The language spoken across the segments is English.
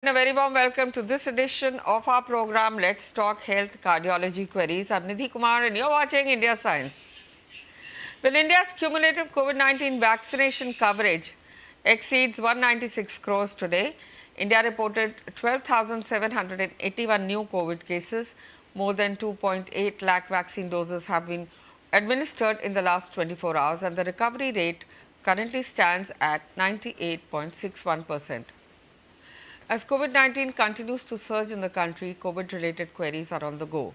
A very warm welcome to this edition of our program, Let's Talk Health Cardiology Queries. I'm Nidhi Kumar and you're watching India Science. Well, India's cumulative COVID-19 vaccination coverage exceeds 196 crores today. India reported 12,781 new COVID cases. More than 2.8 lakh vaccine doses have been administered in the last 24 hours and the recovery rate currently stands at 98.61%. As COVID-19 continues to surge in the country, COVID-related queries are on the go.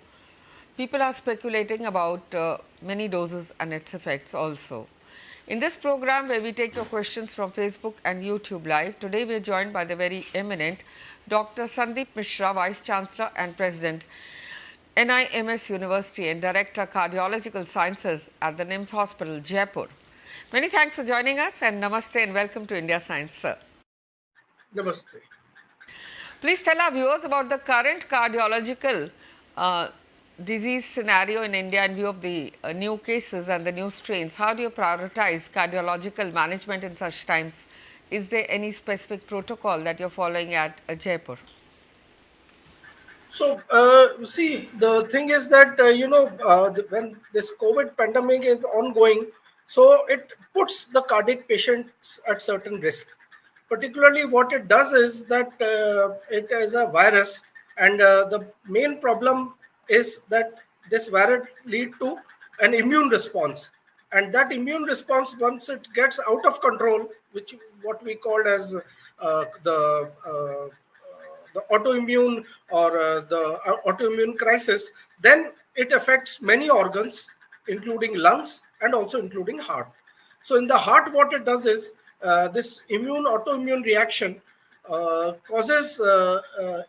People are speculating about many doses and its effects also. In this program, where we take your questions from Facebook and YouTube Live, today we are joined by the very eminent Dr. Sundeep Mishra, Vice Chancellor and President, AIIMS University and Director, Cardiological Sciences at the AIIMS Hospital, Jaipur. Many thanks for joining us and namaste and welcome to India Science, sir. Namaste. Please tell our viewers about the current cardiological disease scenario in India in view of the new cases and the new strains. How do you prioritize cardiological management in such times? Is there any specific protocol that you're following at Jaipur? So, see, the thing is that, when this COVID pandemic is ongoing, so it puts the cardiac patients at certain risk. Particularly, what it does is that it is a virus, and the main problem is that this virus lead to an immune response. And that immune response, once it gets out of control, which what we called as the autoimmune or the autoimmune crisis, then it affects many organs, including lungs and also including heart. So in the heart, what it does is this autoimmune reaction causes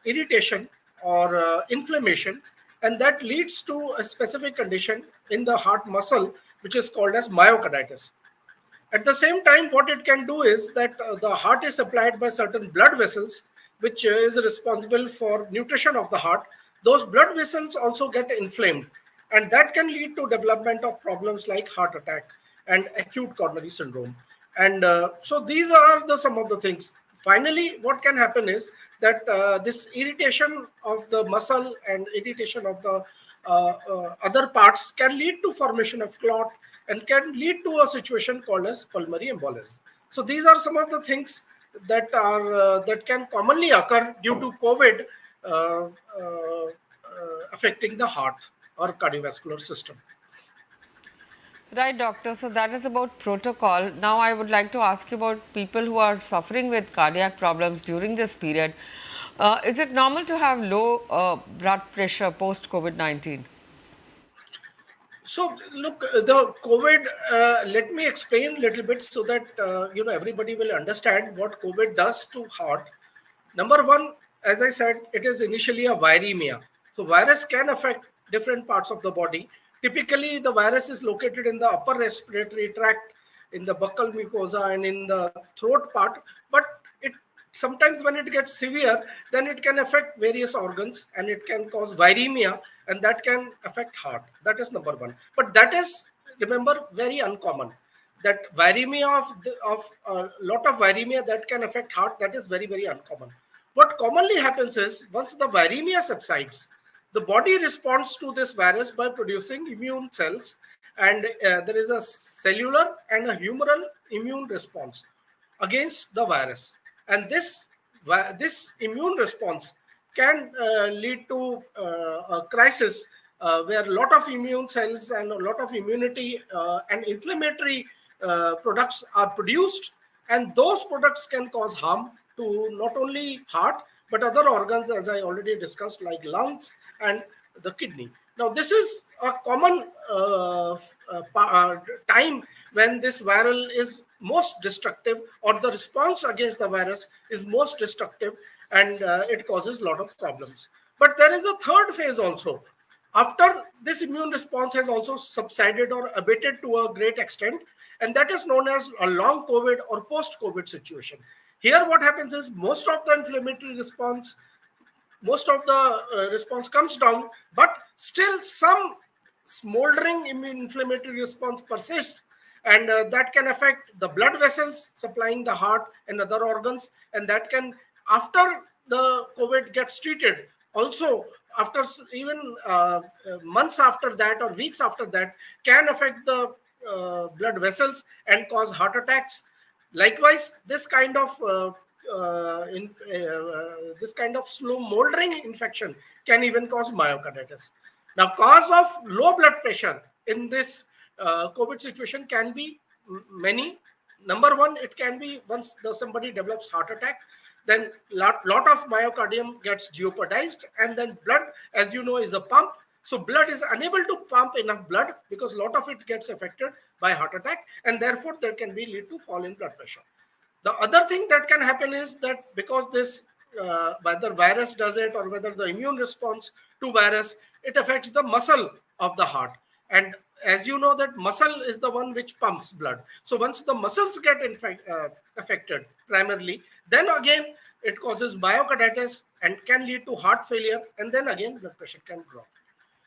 irritation or inflammation, and that leads to a specific condition in the heart muscle, which is called as myocarditis. At the same time, what it can do is that the heart is supplied by certain blood vessels, which is responsible for nutrition of the heart. Those blood vessels also get inflamed, and that can lead to development of problems like heart attack and acute coronary syndrome. And so these are some of the things. Finally, what can happen is that this irritation of the muscle and irritation of the other parts can lead to formation of clot and can lead to a situation called as pulmonary embolism. So these are some of the things that can commonly occur due to COVID affecting the heart or cardiovascular system. Right, doctor. So that is about protocol. Now I would like to ask you about people who are suffering with cardiac problems during this period. Is it normal to have low blood pressure post COVID-19? So look, the COVID. Let me explain a little bit so that everybody will understand what COVID does to heart. Number one, as I said, it is initially a viremia. So virus can affect different parts of the body. Typically, the virus is located in the upper respiratory tract, in the buccal mucosa, and in the throat part. But it sometimes, when it gets severe, then it can affect various organs, and it can cause viremia, and that can affect heart. That is number one. But that is, remember, very uncommon. That viremia of a lot of viremia that can affect heart, that is very, very uncommon. What commonly happens is once the viremia subsides, the body responds to this virus by producing immune cells, and there is a cellular and a humoral immune response against the virus. And this immune response can lead to a crisis where a lot of immune cells and a lot of immunity and inflammatory products are produced, and those products can cause harm to not only heart but other organs, as I already discussed, like lungs and the kidney. Now, this is a common time when this viral is most destructive, or the response against the virus is most destructive, and it causes a lot of problems. But there is a third phase also. After this immune response has also subsided or abated to a great extent, and that is known as a long COVID or post-COVID situation. Here, what happens is most of the inflammatory response, most of the response comes down, but still some smoldering inflammatory response persists, and that can affect the blood vessels supplying the heart and other organs, and that can, after the COVID gets treated, also after even months after that or weeks after that, can affect the blood vessels and cause heart attacks. Likewise, this kind of slow moldering infection can even cause myocarditis. Now, cause of low blood pressure in this COVID situation can be many. Number one, it can be once somebody develops heart attack, then lot of myocardium gets jeopardized, and then blood, as you know, is a pump. So blood is unable to pump enough blood because a lot of it gets affected by heart attack, and therefore there can be lead to fall in blood pressure. The other thing that can happen is that because this whether virus does it or whether the immune response to virus, it affects the muscle of the heart. And as you know, that muscle is the one which pumps blood. So once the muscles get affected primarily, then again it causes myocarditis and can lead to heart failure, and then again blood pressure can drop.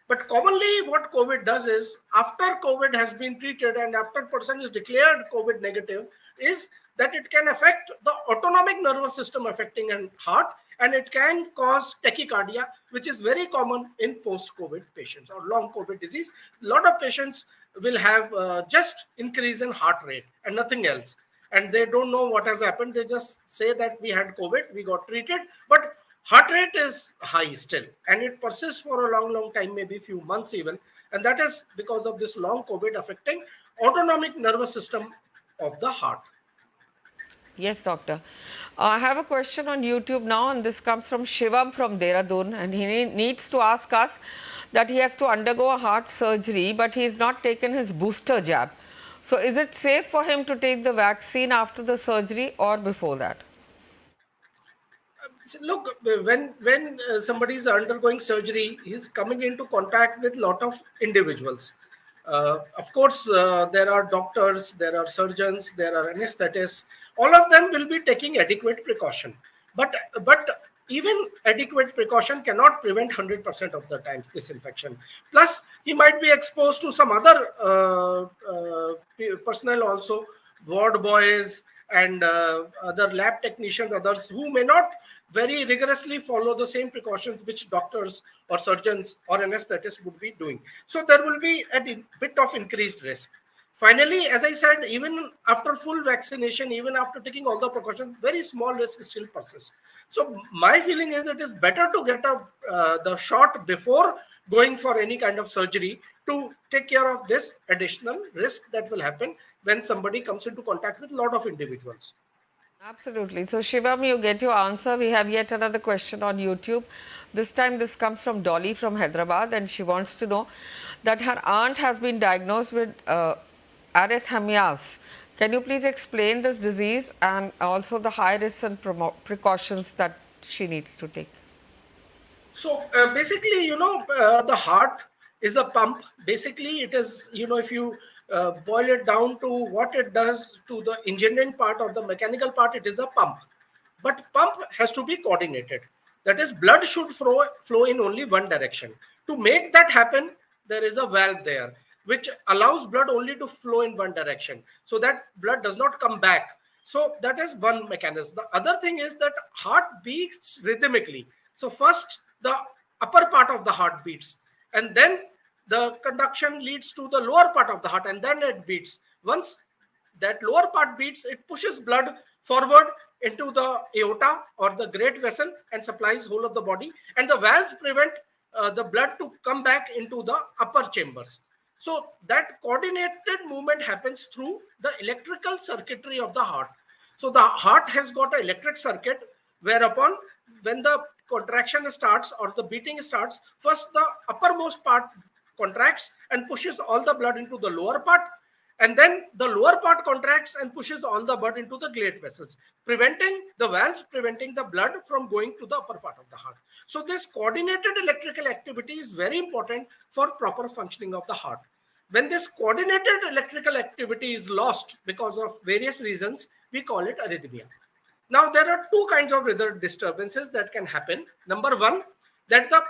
But commonly what COVID does is, after COVID has been treated and after person is declared COVID negative, is that it can affect the autonomic nervous system affecting and heart, and it can cause tachycardia, which is very common in post-COVID patients or long COVID disease. A lot of patients will have just increase in heart rate and nothing else. And they don't know what has happened. They just say that we had COVID, we got treated, but heart rate is high still, and it persists for a long time, maybe few months even. And that is because of this long COVID affecting autonomic nervous system of the heart. Yes, doctor. I have a question on YouTube now, and this comes from Shivam from Dehradun, and he needs to ask us that he has to undergo a heart surgery, but he has not taken his booster jab. So is it safe for him to take the vaccine after the surgery or before that? Look, when somebody is undergoing surgery, he's coming into contact with a lot of individuals. Of course, there are doctors, there are surgeons, there are anesthetists. All of them will be taking adequate precaution. But even adequate precaution cannot prevent 100% of the times this infection. Plus, he might be exposed to some other personnel also, ward boys and other lab technicians, others who may not very rigorously follow the same precautions which doctors or surgeons or anesthetists would be doing. So there will be a bit of increased risk. Finally, as I said, even after full vaccination, even after taking all the precautions, very small risk still persists. So my feeling is it is better to get the shot before going for any kind of surgery to take care of this additional risk that will happen when somebody comes into contact with a lot of individuals. Absolutely. So Shivam, you get your answer. We have yet another question on YouTube. This time this comes from Dolly from Hyderabad, and she wants to know that her aunt has been diagnosed with arrhythmias. Can you please explain this disease and also the high risks and precautions that she needs to take? So basically, the heart is a pump. Basically, it is, if you boil it down to what it does to the engineering part or the mechanical part, it is a pump. But pump has to be coordinated. That is, blood should flow in only one direction. To make that happen, there is a valve there, which allows blood only to flow in one direction, so that blood does not come back. So that is one mechanism. The other thing is that heart beats rhythmically. So first, the upper part of the heart beats, and then the conduction leads to the lower part of the heart, and then it beats. Once that lower part beats, it pushes blood forward into the aorta or the great vessel and supplies whole of the body, and the valves prevent the blood to come back into the upper chambers. So that coordinated movement happens through the electrical circuitry of the heart. So the heart has got an electric circuit, whereupon when the contraction starts or the beating starts, first the uppermost part contracts and pushes all the blood into the lower part, and then the lower part contracts and pushes all the blood into the great vessels, preventing the valves, preventing the blood from going to the upper part of the heart. So this coordinated electrical activity is very important for proper functioning of the heart. When this coordinated electrical activity is lost because of various reasons, we call it arrhythmia. Now, there are two kinds of rhythm disturbances that can happen. Number one, that the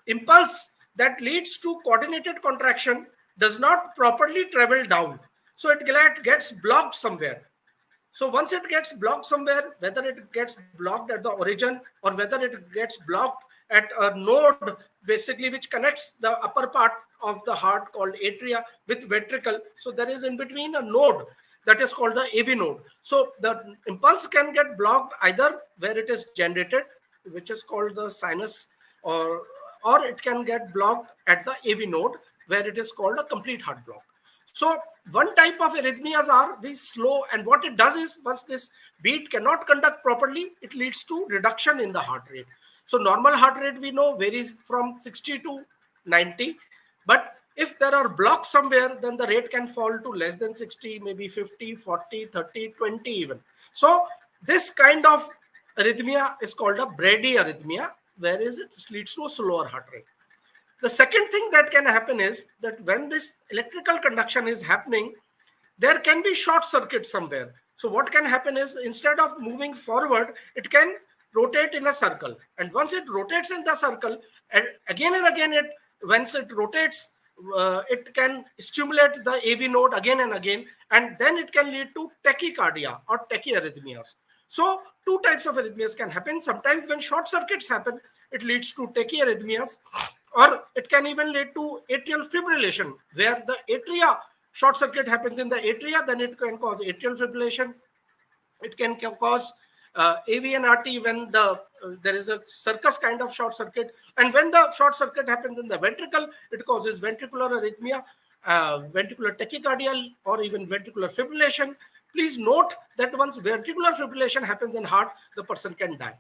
impulse that leads to coordinated contraction does not properly travel down. So it gets blocked somewhere. So once it gets blocked somewhere, whether it gets blocked at the origin or whether it gets blocked at a node, basically, which connects the upper part of the heart called atria with ventricle. So there is in between a node that is called the AV node. So the impulse can get blocked either where it is generated, which is called the sinus, or it can get blocked at the AV node where it is called a complete heart block. So one type of arrhythmias are these slow, and what it does is once this beat cannot conduct properly, it leads to reduction in the heart rate. So normal heart rate we know varies from 60 to 90, but if there are blocks somewhere, then the rate can fall to less than 60, maybe 50, 40, 30, 20 even. So this kind of arrhythmia is called a bradyarrhythmia, whereas it leads to a slower heart rate. The second thing that can happen is that when this electrical conduction is happening, there can be short circuit somewhere. So what can happen is instead of moving forward, it can rotate in a circle. And once it rotates in the circle, and again, once it rotates, it can stimulate the AV node again and again, and then it can lead to tachycardia or tachyarrhythmias. So two types of arrhythmias can happen. Sometimes when short circuits happen, it leads to tachyarrhythmias, or it can even lead to atrial fibrillation, where the atria short circuit happens in the atria, then it can cause atrial fibrillation. It can cause AV and RT when there is a circus kind of short circuit, and when the short circuit happens in the ventricle, it causes ventricular arrhythmia, ventricular tachycardia, or even ventricular fibrillation. Please note that once ventricular fibrillation happens in heart, the person can die.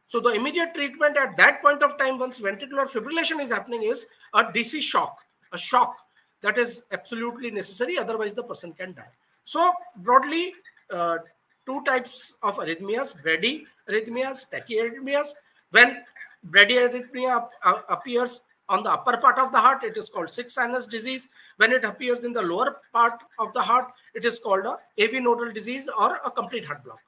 So the immediate treatment at that point of time, once ventricular fibrillation is happening, is a DC shock, a shock that is absolutely necessary. Otherwise, the person can die. So broadly, two types of arrhythmias: bradyarrhythmias, tachyarrhythmias. When bradyarrhythmia appears on the upper part of the heart, it is called sixth sinus disease. When it appears in the lower part of the heart, it is called a AV nodal disease or a complete heart block.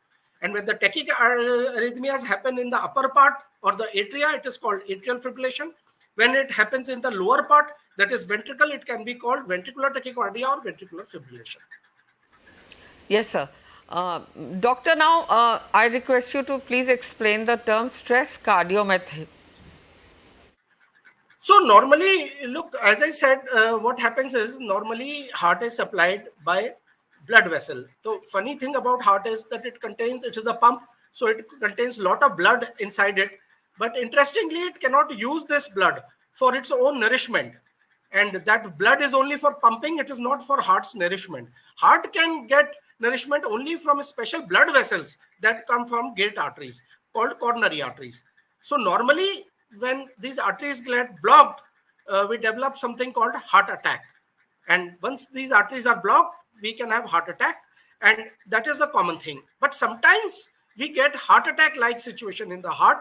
And when the tachyarrhythmias happen in the upper part or the atria, it is called atrial fibrillation. When it happens in the lower part, that is ventricle, it can be called ventricular tachycardia or ventricular fibrillation. Yes, sir. Doctor, now I request you to please explain the term stress cardiometry. So normally, look, as I said, what happens is normally heart is supplied by blood vessel. So funny thing about heart is that it is a pump, so it contains a lot of blood inside it. But interestingly, it cannot use this blood for its own nourishment. And that blood is only for pumping, it is not for heart's nourishment. Heart can get nourishment only from special blood vessels that come from great arteries called coronary arteries. So normally, when these arteries get blocked, we develop something called heart attack. And once these arteries are blocked, we can have heart attack, and that is the common thing. But sometimes we get heart attack like situation in the heart,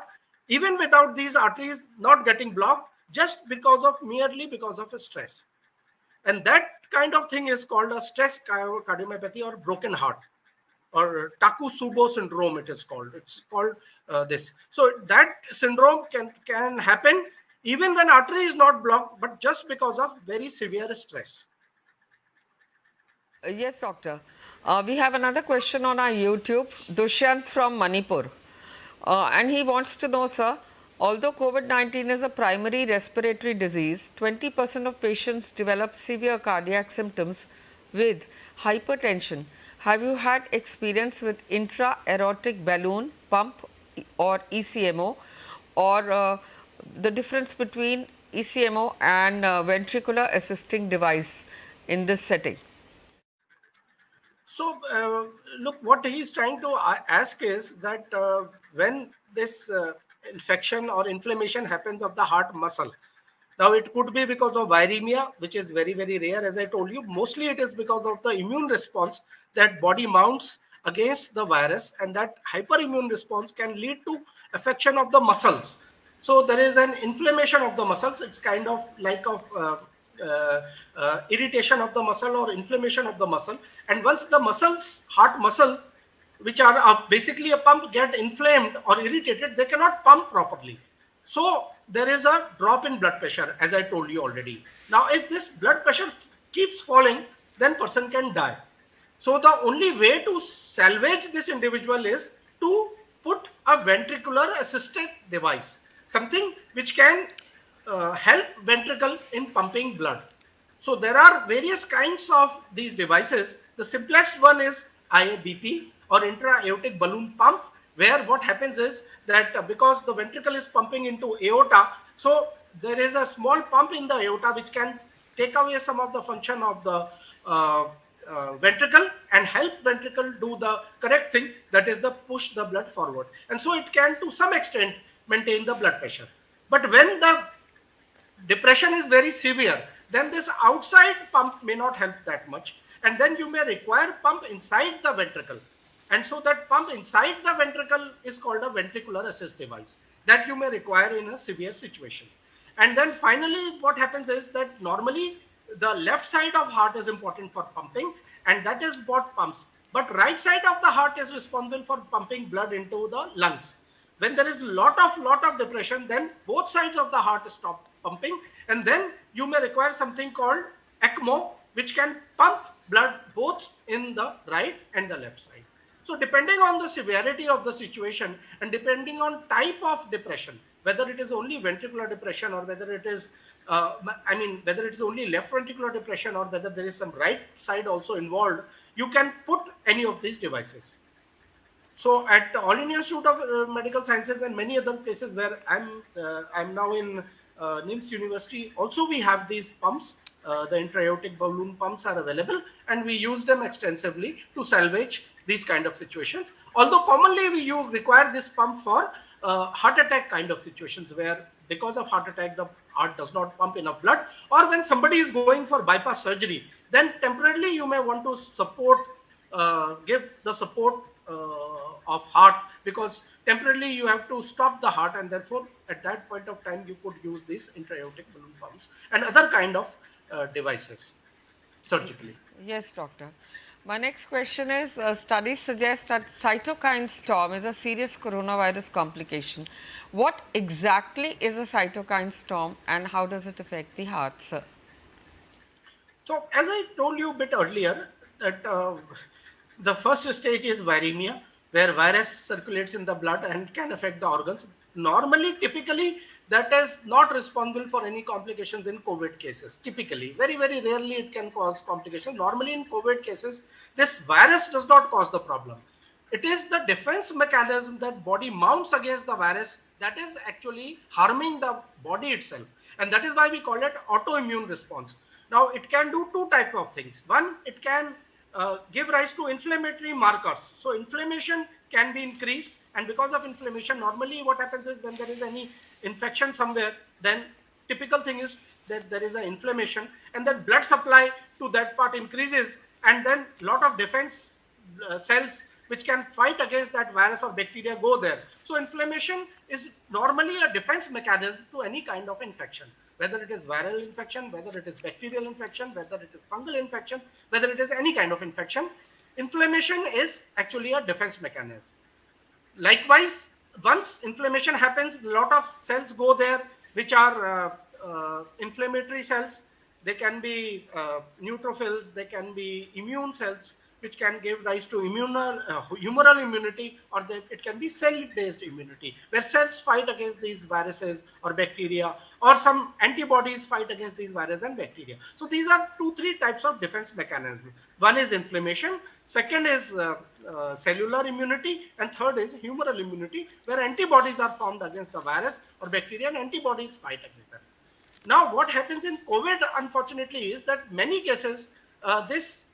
even without these arteries not getting blocked, just merely because of a stress. And that kind of thing is called a stress cardiomyopathy or broken heart, or Takotsubo syndrome it is called. It's called this. So that syndrome can happen even when artery is not blocked, but just because of very severe stress. Yes, doctor. We have another question on our YouTube. Dushyant from Manipur. And he wants to know, sir, although COVID-19 is a primary respiratory disease, 20% of patients develop severe cardiac symptoms with hypertension. Have you had experience with intra-aortic balloon pump or ECMO, or the difference between ECMO and ventricular assisting device in this setting? So, look, what he's trying to ask is that when this infection or inflammation happens of the heart muscle, now it could be because of viremia, which is very, very rare, as I told you. Mostly it is because of the immune response that body mounts against the virus, and that hyperimmune response can lead to affection of the muscles. So there is an inflammation of the muscles. It's kind of like irritation of the muscle or inflammation of the muscle. And once the muscles, heart muscles, which are basically a pump, get inflamed or irritated, they cannot pump properly. So there is a drop in blood pressure, as I told you already. Now, if this blood pressure keeps falling, then person can die. So the only way to salvage this individual is to put a ventricular assisted device, something which can help ventricle in pumping blood. So there are various kinds of these devices. The simplest one is IABP, or intra-aortic balloon pump, where what happens is that because the ventricle is pumping into aorta, so there is a small pump in the aorta which can take away some of the function of the uh, ventricle and help ventricle do the correct thing, that is the push the blood forward, and so it can to some extent maintain the blood pressure. But when the depression is very severe, then this outside pump may not help that much, and then you may require pump inside the ventricle. And so that pump inside the ventricle is called a ventricular assist device that you may require in a severe situation. And then finally what happens is that normally the left side of heart is important for pumping, and that is what pumps, but right side of the heart is responsible for pumping blood into the lungs. When there is lot of depression, then both sides of the heart stop pumping, and then you may require something called ECMO, which can pump blood both in the right and the left side. So depending on the severity of the situation and depending on type of depression, whether it is only ventricular depression or whether it is whether it is only left ventricular depression or whether there is some right side also involved, you can put any of these devices. So at All India Institute of Medical Sciences and many other places where I'm now in NIMS University, also we have these pumps. The intra-aortic balloon pumps are available, and we use them extensively to salvage these kind of situations. Although commonly you require this pump for heart attack kind of situations, where because of heart attack the heart does not pump enough blood, or when somebody is going for bypass surgery, then temporarily you may want to support, give the support of heart, because temporarily you have to stop the heart, and therefore at that point of time you could use these intra-aortic balloon pumps and other kind of devices surgically. Yes, doctor. My next question is, studies suggest that cytokine storm is a serious coronavirus complication. What exactly is a cytokine storm and how does it affect the heart, sir? So as I told you a bit earlier, that the first stage is viremia, where virus circulates in the blood and can affect the organs. Normally, typically, that is not responsible for any complications in COVID cases. Typically, very, very rarely it can cause complications. Normally in COVID cases, this virus does not cause the problem. It is the defense mechanism that body mounts against the virus that is actually harming the body itself. And that is why we call it autoimmune response. Now, it can do two types of things. One, it can give rise to inflammatory markers. So inflammation can be increased, and because of inflammation, normally what happens is when there is any infection somewhere, then typical thing is that there is an inflammation, and then blood supply to that part increases, and then lot of defense cells which can fight against that virus or bacteria go there. So inflammation is normally a defense mechanism to any kind of infection, whether it is viral infection, whether it is bacterial infection, whether it is fungal infection, whether it is any kind of infection. Inflammation is actually a defense mechanism. Likewise, once inflammation happens, a lot of cells go there which are inflammatory cells. They can be neutrophils, they can be immune cells which can give rise to humoral immunity, or it can be cell-based immunity, where cells fight against these viruses or bacteria, or some antibodies fight against these viruses and bacteria. So these are 2-3 types of defense mechanism. One is inflammation, second is cellular immunity, and third is humoral immunity, where antibodies are formed against the virus or bacteria and antibodies fight against them. Now, what happens in COVID, unfortunately, is that many cases this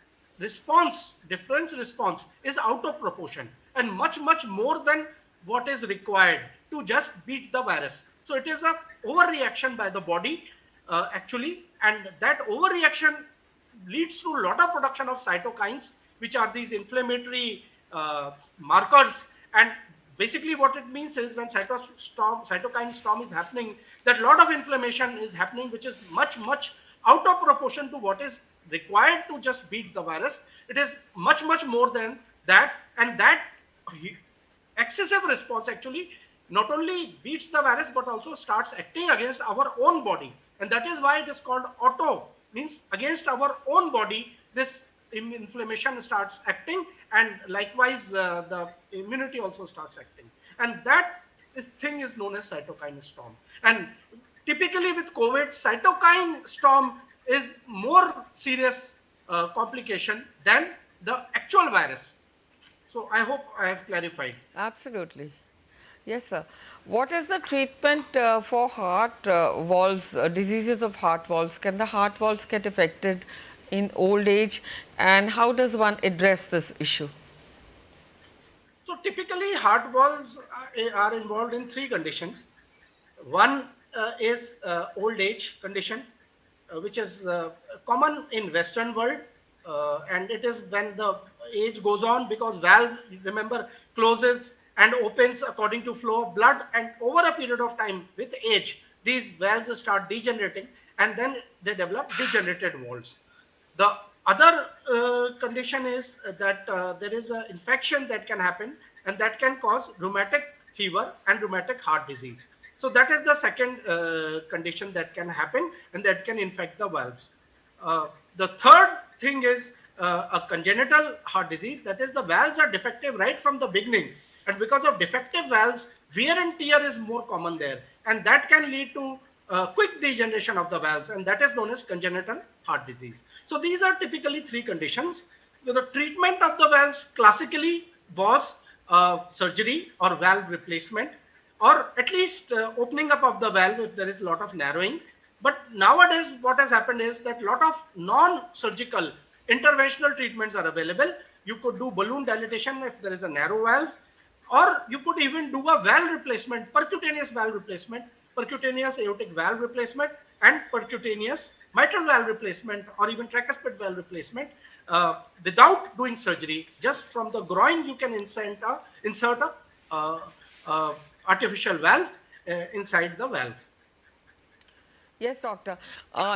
difference response is out of proportion and much more than what is required to just beat the virus. So it is a overreaction by the body actually, and that overreaction leads to a lot of production of cytokines, which are these inflammatory markers. And basically what it means is when cytokine storm is happening, that a lot of inflammation is happening, which is much out of proportion to what is required to just beat the virus. It is much more than that, and that excessive response actually not only beats the virus but also starts acting against our own body, and that is why it is called auto, means against our own body. This inflammation starts acting, and likewise the immunity also starts acting, and that thing is known as cytokine storm. And typically with COVID, cytokine storm is more serious complication than the actual virus. So I hope I have clarified. Absolutely. Yes, sir. What is the treatment for heart valves, diseases of heart valves? Can the heart valves get affected in old age, and how does one address this issue? So typically heart valves are involved in three conditions. One is old age condition, which is common in Western world, and it is when the age goes on, because valve, remember, closes and opens according to flow of blood, and over a period of time with age, these valves start degenerating, and then they develop degenerated valves. The other condition is that there is an infection that can happen, and that can cause rheumatic fever and rheumatic heart disease. So that is the second condition that can happen, and that can infect the valves. The third thing is a congenital heart disease. That is, the valves are defective right from the beginning, and because of defective valves, wear and tear is more common there, and that can lead to quick degeneration of the valves, and that is known as congenital heart disease. So these are typically three conditions. The treatment of the valves classically was surgery or valve replacement, or at least opening up of the valve if there is a lot of narrowing. But nowadays what has happened is that a lot of non-surgical interventional treatments are available. You could do balloon dilatation if there is a narrow valve, or you could even do a valve replacement, percutaneous valve replacement, percutaneous aortic valve replacement, and percutaneous mitral valve replacement, or even tricuspid valve replacement, without doing surgery. Just from the groin you can insert a uh, artificial valve inside the valve. Yes, doctor.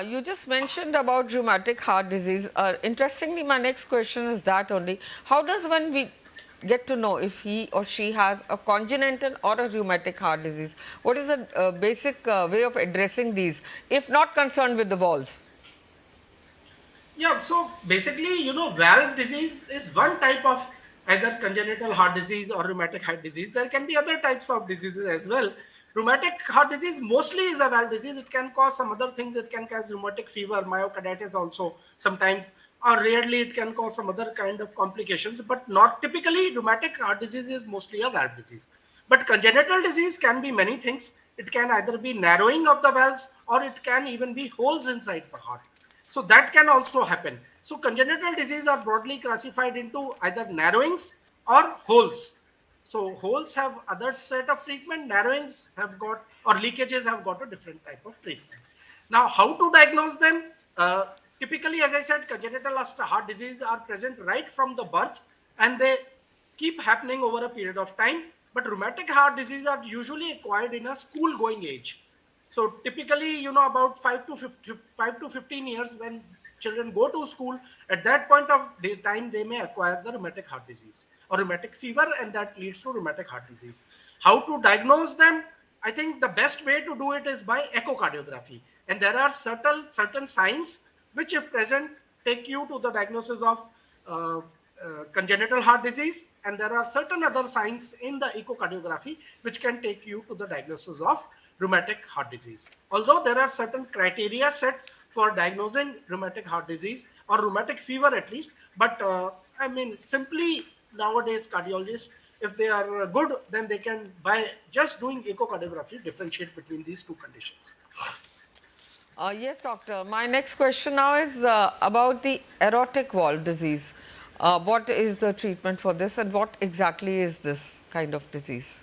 You just mentioned about rheumatic heart disease. Interestingly, my next question is that only. How does one we get to know if he or she has a congenital or a rheumatic heart disease? What is the basic way of addressing these, if not concerned with the valves? Yeah, so basically, valve disease is one type of either congenital heart disease or rheumatic heart disease. There can be other types of diseases as well. Rheumatic heart disease mostly is a valve disease. It can cause some other things. It can cause rheumatic fever, myocarditis also sometimes, or rarely it can cause some other kind of complications. But not typically, rheumatic heart disease is mostly a valve disease. But congenital disease can be many things. It can either be narrowing of the valves, or it can even be holes inside the heart. So that can also happen. So congenital disease are broadly classified into either narrowings or holes. So holes have other set of treatment, narrowings have got, or leakages have got a different type of treatment. Now, how to diagnose them? Typically, as I said, congenital heart disease are present right from the birth, and they keep happening over a period of time. But rheumatic heart disease are usually acquired in a school going age. So typically, about 5 to 15 years, when children go to school, at that point of time, they may acquire the rheumatic heart disease or rheumatic fever, and that leads to rheumatic heart disease. How to diagnose them? I think the best way to do it is by echocardiography. And there are certain signs which, if present, take you to the diagnosis of uh, congenital heart disease, and there are certain other signs in the echocardiography which can take you to the diagnosis of rheumatic heart disease. Although there are certain criteria set for diagnosing rheumatic heart disease or rheumatic fever at least, but I mean, simply nowadays cardiologists, if they are good, then they can, by just doing echocardiography, differentiate between these two conditions. Yes, doctor. My next question now is about the aortic valve disease. What is the treatment for this, and what exactly is this kind of disease?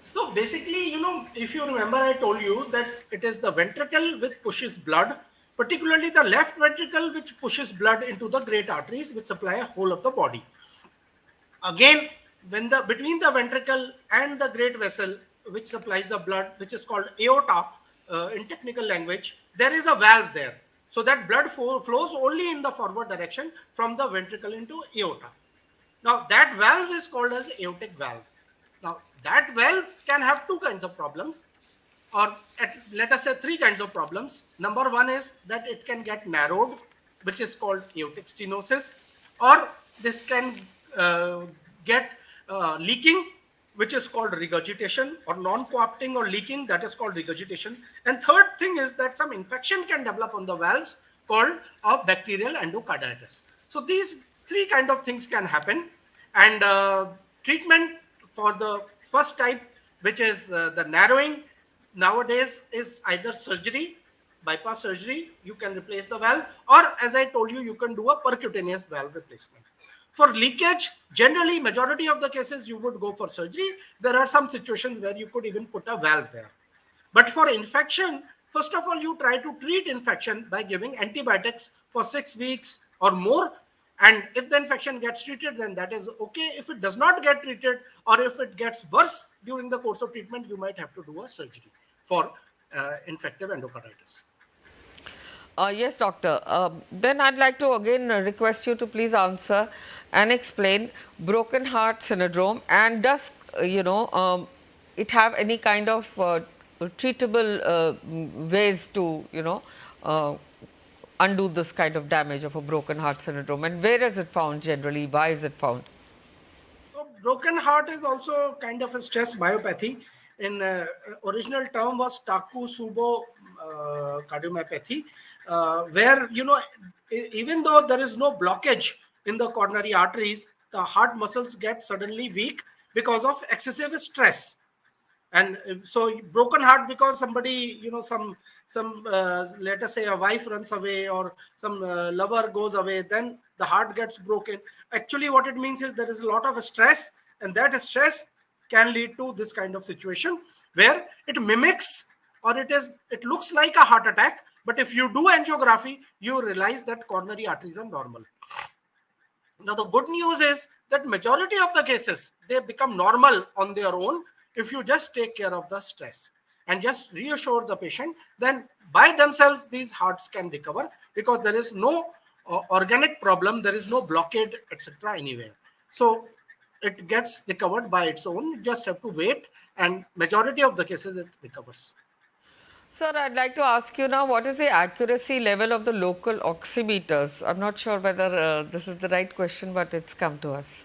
So basically, if you remember, I told you that it is the ventricle which pushes blood, particularly the left ventricle, which pushes blood into the great arteries which supply a whole of the body. Again, when the between the ventricle and the great vessel which supplies the blood, which is called aorta in technical language, there is a valve there. So that blood flows only in the forward direction from the ventricle into aorta. Now that valve is called as aortic valve. Now that valve can have two kinds of problems, or let us say three kinds of problems. Number one is that it can get narrowed, which is called aortic stenosis. or this can get leaking, which is called regurgitation, or non-coapting or leaking, that is called regurgitation. And third thing is that some infection can develop on the valves called bacterial endocarditis. So these three kind of things can happen. And treatment for the first type, which is the narrowing, nowadays is either surgery, bypass surgery, you can replace the valve, or as I told you, you can do a percutaneous valve replacement. For leakage, generally majority of the cases you would go for surgery. There are some situations where you could even put a valve there. But for infection, first of all, you try to treat infection by giving antibiotics for 6 weeks or more. And if the infection gets treated, then that is okay. If it does not get treated, or if it gets worse during the course of treatment, you might have to do a surgery for infective endocarditis. Yes, doctor. Then I'd like to again request you to please answer and explain broken heart syndrome, and does it have any kind of treatable ways to uh, undo this kind of damage of a broken heart syndrome, and where is it found generally? Why is it found? So broken heart is also kind of a stress myopathy. In original term was Takotsubo cardiomyopathy, where even though there is no blockage in the coronary arteries, the heart muscles get suddenly weak because of excessive stress. And so broken heart because somebody, some let us say a wife runs away, or some lover goes away, then the heart gets broken. Actually what it means is there is a lot of stress, and that stress can lead to this kind of situation where it mimics, or it looks like a heart attack, but if you do angiography, you realize that coronary arteries are normal. Now, the good news is that majority of the cases, they become normal on their own if you just take care of the stress and just reassure the patient. Then by themselves, these hearts can recover because there is no organic problem, there is no blockade, etc. anywhere. So it gets recovered by its own. You just have to wait, and majority of the cases it recovers. Sir, I'd like to ask you now, what is the accuracy level of the local oximeters? I'm not sure whether this is the right question, but it's come to us.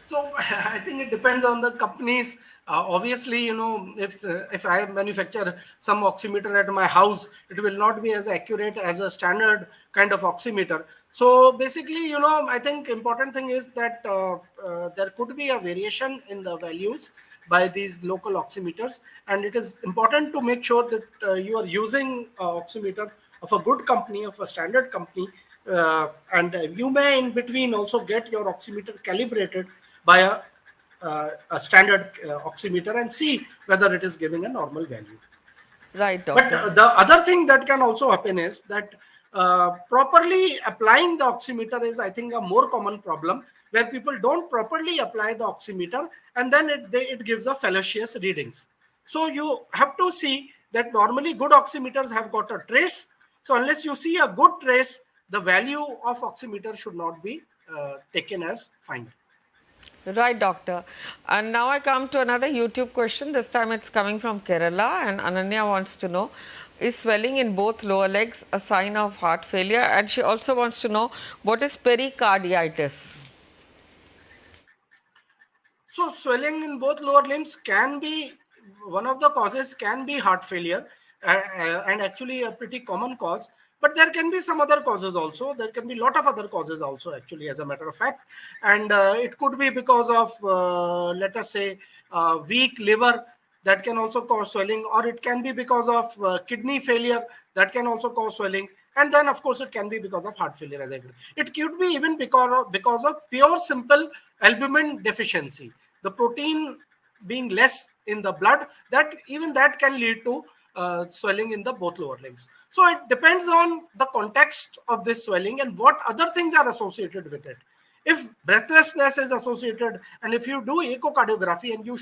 So I think it depends on the companies. Obviously, if I manufacture some oximeter at my house, it will not be as accurate as a standard kind of oximeter. So basically, I think important thing is that there could be a variation in the values by these local oximeters, and it is important to make sure that you are using oximeter of a good company, of a standard company, and you may in between also get your oximeter calibrated by a standard oximeter and see whether it is giving a normal value. Right, But doctor. the other thing that can also happen is that properly applying the oximeter is, I think, a more common problem, where people don't properly apply the oximeter, and then it gives the fallacious readings. So you have to see that normally good oximeters have got a trace. So unless you see a good trace, the value of oximeter should not be taken as final. Right, doctor. And now I come to another YouTube question. This time it's coming from Kerala, and Ananya wants to know, is swelling in both lower legs a sign of heart failure? And she also wants to know, what is pericarditis? So swelling in both lower limbs can be one of the causes, can be heart failure, and actually a pretty common cause. But there can be some other causes also. There can be a lot of other causes also, actually, as a matter of fact. And it could be because of, let us say, weak liver, that can also cause swelling, or it can be because of kidney failure, that can also cause swelling. And then of course it can be because of heart failure, as I told. It could be even because of pure simple albumin deficiency, the protein being less in the blood, that even that can lead to swelling in the both lower limbs. So it depends on the context of this swelling and what other things are associated with it. If breathlessness is associated, and if you do echocardiography and you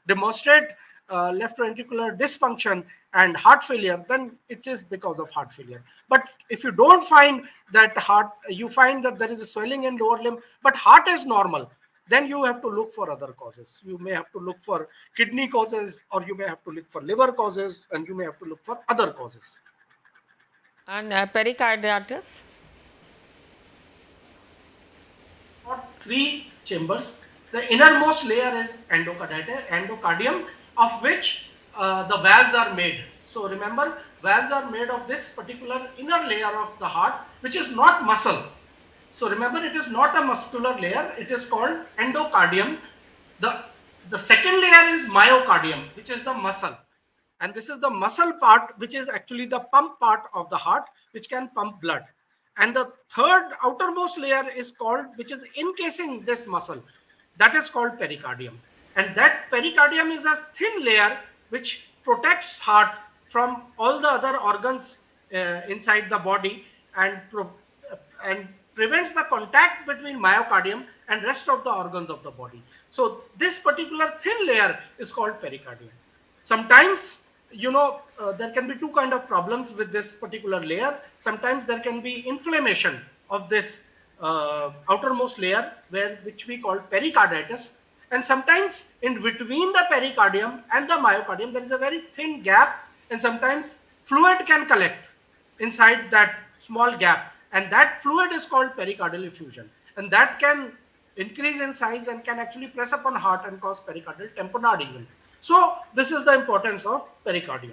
demonstrate left ventricular dysfunction and heart failure, then it is because of heart failure. But if you don't find that you find that there is a swelling in lower limb, but heart is normal, then you have to look for other causes. You may have to look for kidney causes, or you may have to look for liver causes, and you may have to look for other causes. And pericarditis? three chambers. The innermost layer is endocardium, of which the valves are made. So remember, valves are made of this particular inner layer of the heart, which is not muscle. So remember, it is not a muscular layer. It is called endocardium. The, the second layer is myocardium, which is the muscle. And this is the muscle part, which is actually the pump part of the heart, which can pump blood. And the third outermost layer is called, which is encasing this muscle, that is called pericardium. And that pericardium is a thin layer which protects heart from all the other organs inside the body, and prevents the contact between myocardium and rest of the organs of the body. So this particular thin layer is called pericardium. Sometimes, there can be two kind of problems with this particular layer. Sometimes there can be inflammation of this outermost layer, which we call pericarditis. And sometimes in between the pericardium and the myocardium, there is a very thin gap, and sometimes fluid can collect inside that small gap, and that fluid is called pericardial effusion, and that can increase in size and can actually press upon heart and cause pericardial tamponade even. So this is the importance of pericardium.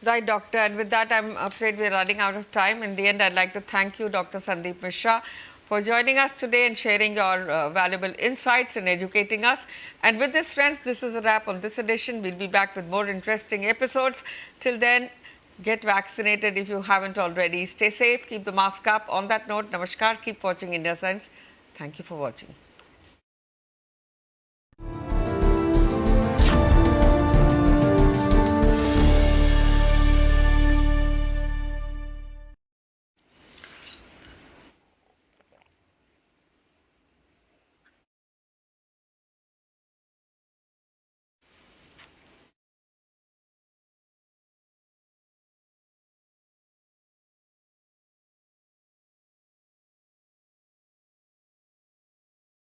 Right, doctor. And with that, I'm afraid we're running out of time. In the end, I'd like to thank you, Dr. Sundeep Mishra, for joining us today and sharing your valuable insights and educating us. And with this, friends, this is a wrap on this edition. We'll be back with more interesting episodes. Till then, get vaccinated if you haven't already. Stay safe, keep the mask up. On that note, namaskar, keep watching India Science. Thank you for watching.